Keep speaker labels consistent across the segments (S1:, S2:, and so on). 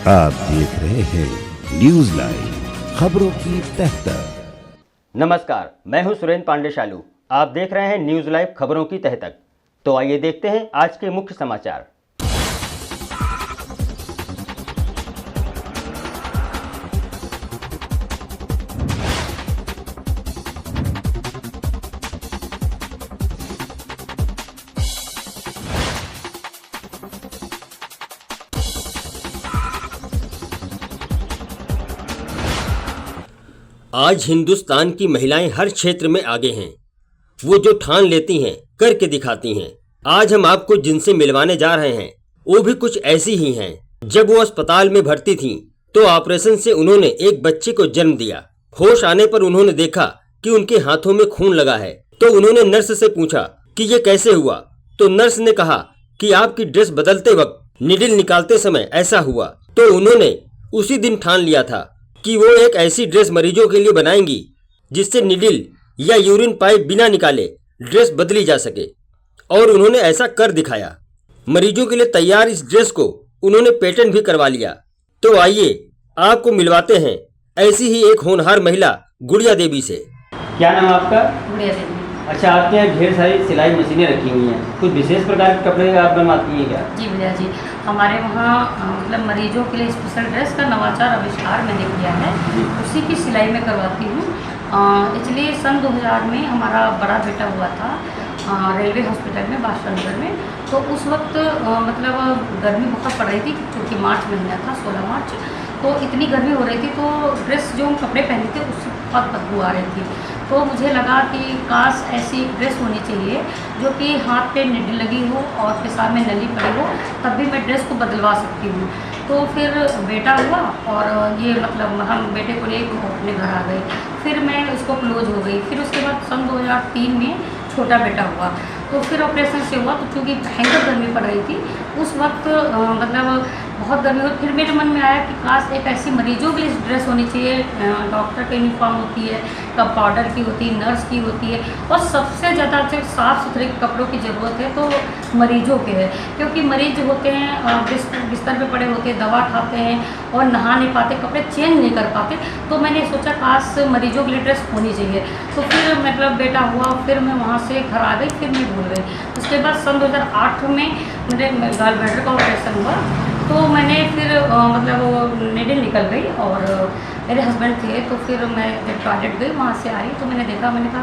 S1: आप देख रहे हैं न्यूज लाइव खबरों की तह तक।
S2: नमस्कार, मैं हूं सुरेंद्र पांडे शालू। आप देख रहे हैं न्यूज लाइव खबरों की तह तक। तो आइए देखते हैं आज के मुख्य समाचार। आज हिंदुस्तान की महिलाएं हर क्षेत्र में आगे हैं। वो जो ठान लेती हैं करके दिखाती हैं। आज हम आपको जिनसे मिलवाने जा रहे हैं वो भी कुछ ऐसी ही हैं। जब वो अस्पताल में भर्ती थीं, तो ऑपरेशन से उन्होंने एक बच्चे को जन्म दिया। होश आने पर उन्होंने देखा कि उनके हाथों में खून लगा है। तो उन्होंने नर्स से पूछा कि ये कैसे हुआ। तो नर्स ने कहा कि आपकी ड्रेस बदलते वक्त निडिल निकालते समय ऐसा हुआ। तो उन्होंने उसी दिन ठान लिया था कि वो एक ऐसी ड्रेस मरीजों के लिए बनाएंगी जिससे निडिल या यूरिन पाइप बिना निकाले ड्रेस बदली जा सके, और उन्होंने ऐसा कर दिखाया। मरीजों के लिए तैयार इस ड्रेस को उन्होंने पेटेंट भी करवा लिया। तो आइए आपको मिलवाते हैं ऐसी ही एक होनहार महिला गुड़िया देवी से। क्या नाम है आपका?
S3: गुड़िया देवी।
S2: अच्छा, आपके यहाँ ढेर सारी सिलाई मशीनें रखी हुई हैं। कुछ विशेष प्रकार के कपड़े आप बनवाती हैं क्या?
S3: जी भैया जी, हमारे वहाँ मतलब मरीजों के लिए स्पेशल ड्रेस का नवाचार आविष्कार मैंने किया है, उसी की सिलाई में करवाती हूँ। इसलिए सन 2000 में हमारा बड़ा बेटा हुआ था रेलवे हॉस्पिटल में बादशाहनगर में। तो उस वक्त मतलब गर्मी बहुत पड़ रही थी, क्योंकि मार्च महीना था, 16 मार्च। तो इतनी गर्मी हो रही थी, तो ड्रेस जो हम कपड़े पहने थे उससे बहुत बदबू आ रही थी। तो मुझे लगा कि काश ऐसी ड्रेस होनी चाहिए जो कि हाथ पे निडल लगी हो और पेशाब में नली पड़ी हो, तब भी मैं ड्रेस को बदलवा सकती हूँ। तो फिर बेटा हुआ और ये मतलब हम बेटे को लेकर अपने घर आ गए। फिर मैं उसको क्लोज हो गई। फिर उसके बाद सन 2003 में छोटा बेटा हुआ। तो फिर ऑपरेशन से हुआ, तो चूँकि भयंकर गर्मी पड़ रही थी उस वक्त, मतलब बहुत गर्मी हुई। फिर मेरे मन में आया कि काश एक ऐसी मरीजों के लिए ड्रेस होनी चाहिए। डॉक्टर की यूनिफॉर्म होती है, कंपाउंडर की होती है, नर्स की होती है, और सबसे ज़्यादा जो साफ़ सुथरे कपड़ों की ज़रूरत है तो मरीजों के है। क्योंकि मरीज होते हैं बिस्तर पे पड़े होते हैं, दवा खाते हैं और नहा नहीं पाते, कपड़े चेंज नहीं कर पाते। तो मैंने सोचा काश मरीजों के लिए ड्रेस होनी चाहिए। तो फिर मतलब बेटा हुआ, फिर मैं वहाँ से घर आ गई, फिर मैं भूल गई। उसके बाद सन 2008 में मेरे गॉल ब्लैडर का ऑपरेशन हुआ। तो मैंने फिर मतलब वो निडिल निकल गई और मेरे हस्बैंड थे। तो फिर मैं जब टॉयलेट गई, वहाँ से आई तो मैंने देखा, मैंने कहा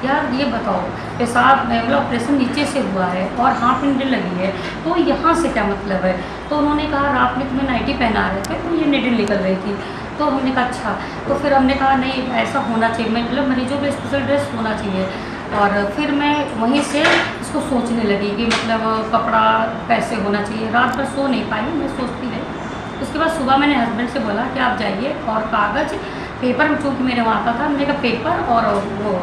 S3: यार ये बताओ, पेशाब मतलब ऑपरेशन नीचे से हुआ है और हाथ में निडिल लगी है, तो यहाँ से क्या मतलब है? तो उन्होंने कहा रात में तुम्हें नाइटी पहना रहे थे तो ये निडिल निकल रही थी। तो हमने कहा अच्छा। तो फिर हमने कहा नहीं, ऐसा होना चाहिए, मतलब मरीजों के स्पेशल ड्रेस होना चाहिए। और फिर मैं वहीं से इसको सोचने लगी कि मतलब कपड़ा कैसे होना चाहिए। रात भर सो नहीं पाई, मैं सोचती रही। उसके बाद सुबह मैंने हस्बैंड से बोला कि आप जाइए और कागज़ पेपर, चूँकि मेरे वहाँ आता था, मैंने कहा पेपर और वो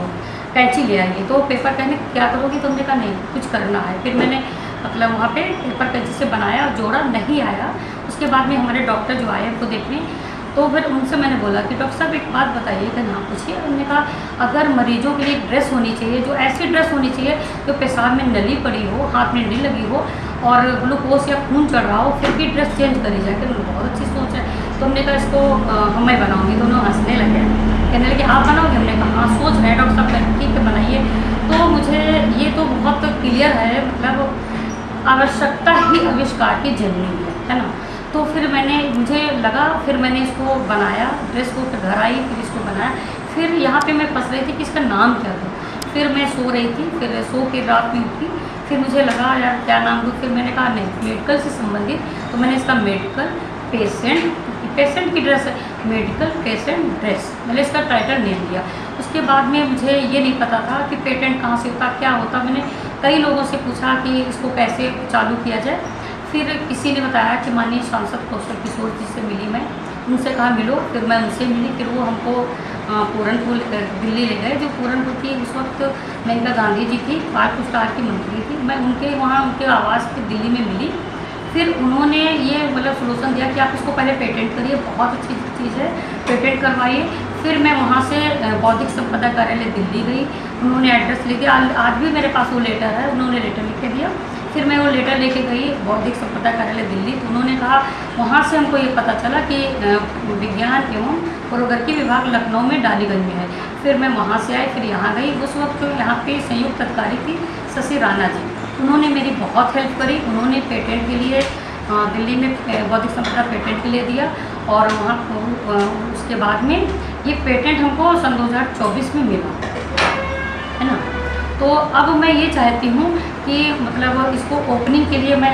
S3: कैंची ले आइए। तो पेपर कहने क्या करोगी? तो हमने कहा नहीं, कुछ करना है। फिर मैंने मतलब वहाँ पे पेपर कैंची से बनाया, जोड़ा, नहीं आया। उसके बाद में हमारे डॉक्टर जो आए उनको देखने, तो फिर उनसे मैंने बोला कि डॉक्टर साहब एक बात बताइए, कि नाम पूछिए। उन्होंने कहा अगर मरीजों के लिए एक ड्रेस होनी चाहिए, जो ऐसी ड्रेस होनी चाहिए जो पेशाब में नली पड़ी हो, हाथ में नली लगी हो और ग्लूकोज या खून चढ़ रहा हो, फिर भी ड्रेस चेंज करी जाए। कि बहुत अच्छी सोच है। तो हमने कहा इसको मैं बनाऊँगी। तो उन्होंने हंसने लगे, कहने लगे आप बनाओगे? हमने कहा हाँ सोच रहे हैं डॉक्टर साहब, ठीक है बनाइए। तो मुझे ये तो बहुत क्लियर है, मतलब आवश्यकता ही आविष्कार की जननी है ना। तो फिर मुझे लगा, फिर मैंने इसको बनाया ड्रेस को, फिर घर आई, फिर इसको बनाया। फिर यहाँ पे मैं फंस रही थी कि इसका नाम क्या था। फिर मैं सो रही थी, फिर सो के रात में उठी, फिर मुझे लगा यार क्या नाम दूँ। फिर मैंने कहा नहीं, मेडिकल से संबंधित, तो मैंने इसका मेडिकल पेशेंट की ड्रेस, मेडिकल पेशेंट ड्रेस, मैंने इसका टाइटल नेम दिया। उसके बाद में मुझे ये नहीं पता था कि पेटेंट कहाँ से होता, क्या होता। मैंने कई लोगों से पूछा कि इसको कैसे चालू किया जाए। फिर किसी ने बताया कि माननीय सांसद कौशल किशोर जी से मिली मैं, उनसे कहा मिलो। फिर मैं उनसे मिली, फिर वो हमको पूरनपुर दिल्ली ले गए। जो पूरनपुर की उस वक्त मेनका गांधी जी थी, 5 स्टार की मंत्री थी। मैं उनके वहाँ उनके आवास पे दिल्ली में मिली। फिर उन्होंने ये मतलब सोल्यूशन दिया कि आप इसको पहले पेटेंट करिए, बहुत अच्छी चीज़ है, पेटेंट करवाइए। फिर मैं वहाँ से बौद्धिक संपदा कार्यालय दिल्ली गई, उन्होंने एड्रेस लिख दिया। आज भी मेरे पास वो लेटर है, उन्होंने लेटर लिख के दिया। फिर मैं वो लेटर लेके गई बौद्धिक संपदा कार्यालय दिल्ली, तो उन्होंने कहा, वहाँ से हमको ये पता चला कि विज्ञान एवं प्रौद्योगिकी विभाग लखनऊ में डालीगंज में है। फिर मैं वहाँ से आई, फिर यहाँ गई। उस वक्त यहाँ पे संयुक्त अधिकारी थी शशि राणा जी, उन्होंने मेरी बहुत हेल्प करी। उन्होंने पेटेंट के लिए दिल्ली में बौद्धिक संपदा पेटेंट के लिए दिया, और वहाँ उसके बाद में ये पेटेंट हमको सन 2024 में मिला, है ना। तो अब मैं ये चाहती हूँ कि मतलब इसको ओपनिंग के लिए मैं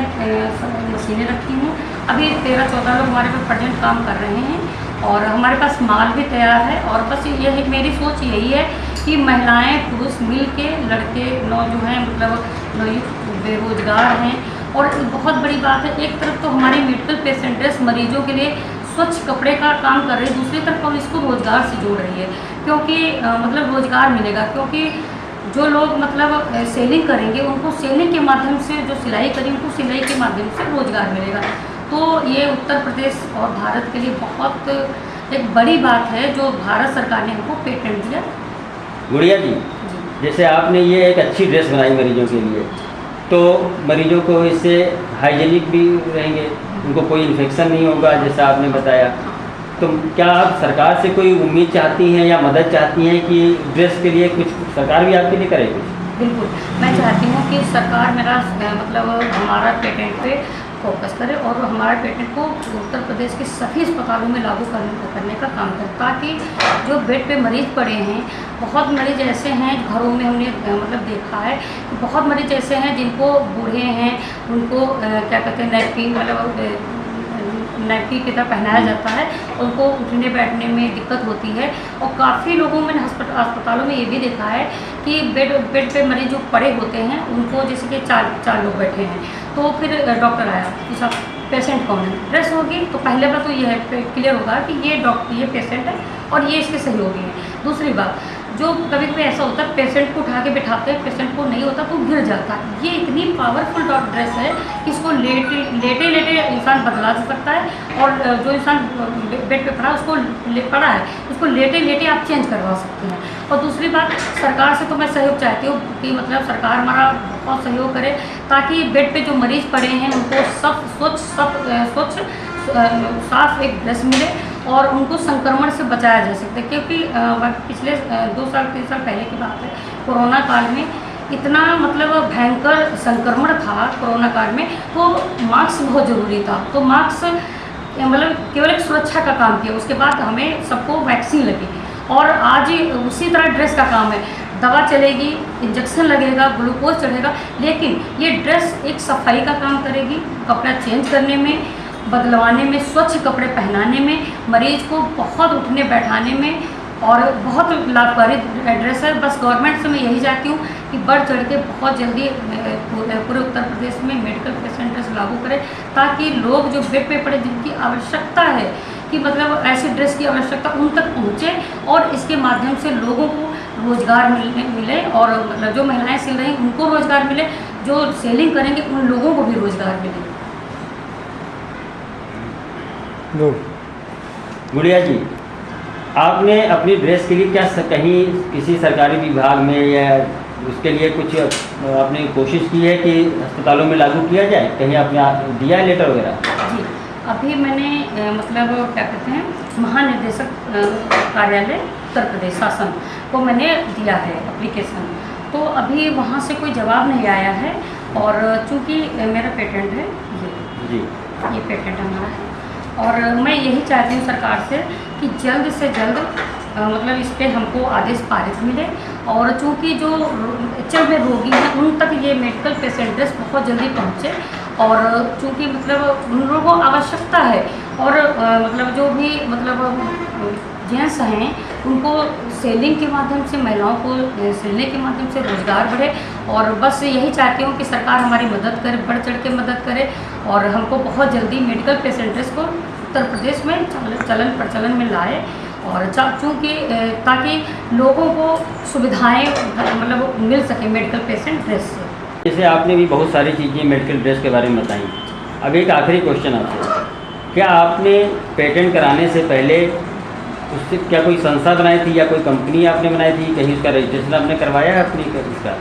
S3: मशीनें रखी हूँ। अभी 13-14 लोग हमारे पे प्रेजेंट काम कर रहे हैं, और हमारे पास माल भी तैयार है। और बस ये है, मेरी सोच यही है कि महिलाएं पुरुष मिल के, लड़के जो हैं मतलब बेरोजगार हैं। और बहुत बड़ी बात है, एक तरफ तो हमारी मेडिकल पेशेंट ड्रेस मरीजों के लिए स्वच्छ कपड़े का काम कर रही है, दूसरी तरफ हम इसको रोज़गार से जोड़ रही है, क्योंकि मतलब रोज़गार मिलेगा। क्योंकि जो लोग मतलब सेलिंग करेंगे, उनको सेलिंग के माध्यम से, जो सिलाई करेंगे उनको सिलाई के माध्यम से रोज़गार मिलेगा। तो ये उत्तर प्रदेश और भारत के लिए बहुत एक बड़ी बात है जो भारत सरकार ने हमको पेटेंट दिया।
S4: गुड़िया जी, जैसे आपने ये एक अच्छी ड्रेस बनाई मरीजों के लिए, तो मरीजों को इससे हाइजीनिक भी रहेंगे, उनको कोई इन्फेक्शन नहीं होगा जैसा आपने बताया। तो क्या आप सरकार से कोई उम्मीद चाहती हैं या मदद चाहती हैं कि ड्रेस के लिए कुछ सरकार भी आपके लिए करेगी?
S3: बिल्कुल, मैं चाहती हूँ कि सरकार मेरा मतलब हमारा पेटेंट पे फोकस करे, और हमारे पेटेंट को उत्तर प्रदेश के सभी अस्पतालों में लागू करने का काम करे, ताकि जो बेड पे मरीज पड़े हैं, बहुत मरीज ऐसे हैं घरों में हमने मतलब देखा है, बहुत मरीज ऐसे हैं जिनको बूढ़े हैं, उनको क्या कहते हैं नैपकिन मतलब नैपकिन की तरह पहनाया जाता है, उनको उठने बैठने में दिक्कत होती है। और काफ़ी लोगों में अस्पतालों में ये भी देखा है कि बेड पे मरीज जो पड़े होते हैं, उनको जैसे कि चार लोग बैठे हैं, तो फिर डॉक्टर आया, पूछा पेशेंट कौन है, ड्रेस होगी तो पहले बात तो ये है क्लियर होगा कि ये पेशेंट है और ये इसके सहयोगी हैं। दूसरी बात, जो कभी कभी ऐसा होता है पेशेंट को उठा के बिठाते हैं, पेशेंट को नहीं होता तो गिर जाता है। ये इतनी पावरफुल ड्रेस है कि इसको लेटे इंसान बदला सकता है, और जो इंसान बेड पे पड़ा उसको पड़ा है उसको लेटे आप चेंज करवा सकते हैं। और दूसरी बात, सरकार से तो मैं सहयोग चाहती हूँ कि मतलब सरकार हमारा बहुत सहयोग करे, ताकि बेड पे जो मरीज पड़े हैं उनको सब स्वच्छ साफ एक ड्रेस मिले और उनको संक्रमण से बचाया जा सकता है। क्योंकि पिछले 2-3 साल पहले की बात है, कोरोना काल में इतना मतलब भयंकर संक्रमण था कोरोना काल में, तो मास्क बहुत ज़रूरी था। तो मास्क मतलब केवल एक सुरक्षा का काम किया, उसके बाद हमें सबको वैक्सीन लगी, और आज उसी तरह ड्रेस का काम है। दवा चलेगी, इंजेक्शन लगेगा, ग्लूकोज चढ़ेगा, लेकिन ये ड्रेस एक सफाई का काम करेगी, कपड़ा चेंज करने में, बदलवाने में, स्वच्छ कपड़े पहनाने में, मरीज को बहुत उठने बैठाने में, और बहुत लाभकारी ड्रेस है। बस गवर्नमेंट से मैं यही चाहती हूँ कि बढ़ चढ़ के बहुत जल्दी पूरे उत्तर प्रदेश में मेडिकल पेशेंट ड्रेस लागू करें, ताकि लोग जो बेड पे पड़े, जिनकी आवश्यकता है कि मतलब ऐसी ड्रेस की आवश्यकता उन तक पहुँचे, और इसके माध्यम से लोगों को रोज़गार मिले, और मतलब जो महिलाएं सिल रही उनको रोज़गार मिले, जो सेलिंग करेंगे उन लोगों को भी रोज़गार मिले।
S4: गुड़िया जी, आपने अपनी ड्रेस के लिए क्या कहीं किसी सरकारी विभाग में या उसके लिए कुछ आपने कोशिश की है कि अस्पतालों में लागू किया जाए? कहीं आपने दिया है लेटर वगैरह?
S3: जी, अभी मैंने मतलब क्या कहते हैं महानिदेशक कार्यालय उत्तर प्रदेश शासन को मैंने दिया है एप्लीकेशन, तो अभी वहाँ से कोई जवाब नहीं आया है। और चूँकि मेरा पेटेंट है ये पेटेंट हमारा है, और मैं यही चाहती हूँ सरकार से कि जल्द से जल्द मतलब इस पर हमको आदेश पारित मिले, और चूँकि जो चल में रोगी हैं उन तक ये मेडिकल पेशेंट ड्रेस बहुत जल्दी पहुँचे, और चूँकि मतलब उन लोगों को आवश्यकता है, और मतलब जो भी मतलब जेंट्स हैं उनको सेलिंग के माध्यम से, महिलाओं को सिलने के माध्यम से रोज़गार बढ़े। और बस यही चाहती हूँ कि सरकार हमारी मदद करे, बढ़ चढ़ के मदद करे, और हमको बहुत जल्दी मेडिकल पेशेंट ड्रेस को उत्तर प्रदेश में चलन प्रचलन में लाए, और चूँकि ताकि लोगों को सुविधाएं मतलब मिल सके मेडिकल पेशेंट ड्रेस से।
S4: जैसे आपने भी बहुत सारी चीज़ें मेडिकल ड्रेस के बारे में बताई, अब एक आखिरी क्वेश्चन आपसे, क्या आपने पेटेंट कराने से पहले उससे क्या कोई संस्था बनाई थी या कोई कंपनी आपने बनाई थी, कहीं उसका रजिस्ट्रेशन आपने करवाया है अपनी इसका?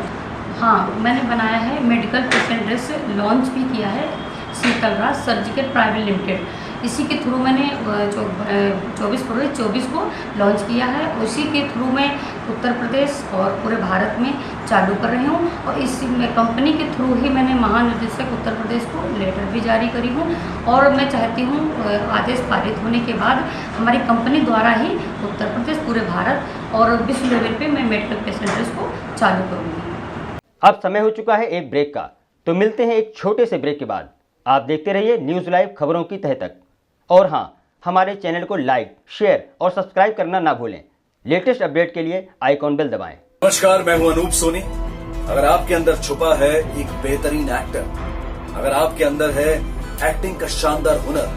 S3: हाँ, मैंने बनाया है मेडिकल पेशेंट ड्रेस, लॉन्च भी किया है शीतल राज सर्जिकल प्राइवेट लिमिटेड। इसी के थ्रू मैंने 24 फरवरी 24 को लॉन्च किया है। उसी के थ्रू मैं उत्तर प्रदेश और पूरे भारत में चालू कर रही हूँ और इस कंपनी के थ्रू ही मैंने महानिदेशक उत्तर प्रदेश को लेटर भी जारी करी हूँ और मैं चाहती हूँ आदेश पारित होने के बाद हमारी कंपनी द्वारा ही उत्तर प्रदेश, पूरे भारत और विश्व लेवल पे मैं मेडिकल पेशेंट ड्रेस को चालू करूँगी।
S2: अब समय हो चुका है एक ब्रेक का, तो मिलते हैं एक छोटे से ब्रेक के बाद। आप देखते रहिए न्यूज़ लाइव खबरों की तह तक। और हाँ, हमारे चैनल को लाइक, शेयर और सब्सक्राइब करना ना भूलें। लेटेस्ट अपडेट के लिए आइकॉन बेल दबाएं।
S5: नमस्कार, मैं हूं अनूप सोनी। अगर आपके अंदर छुपा है एक बेहतरीन एक्टर, अगर आपके अंदर है एक्टिंग का शानदार हुनर,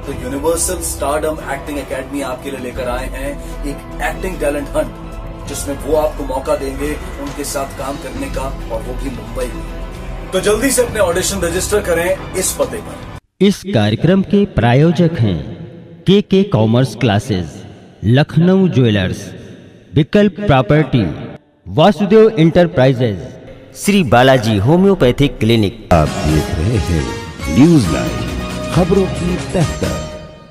S5: तो यूनिवर्सल स्टारडम एक्टिंग एकेडमी आपके लिए लेकर आए हैं एक एक्टिंग टैलेंट हंट, जिसमें वो आपको मौका देंगे उनके साथ काम करने का, और वो भी मुंबई में। तो जल्दी से अपने ऑडिशन रजिस्टर करें इस पते पर।
S2: इस कार्यक्रम के प्रायोजक हैं के कॉमर्स क्लासेस, लखनऊ ज्वेलर्स, विकल्प property, Vasudev enterprises, Shri Balaji homeopathic clinic.
S1: आप देख रहे हैं न्यूज़ लाइव खबरों की तह तक।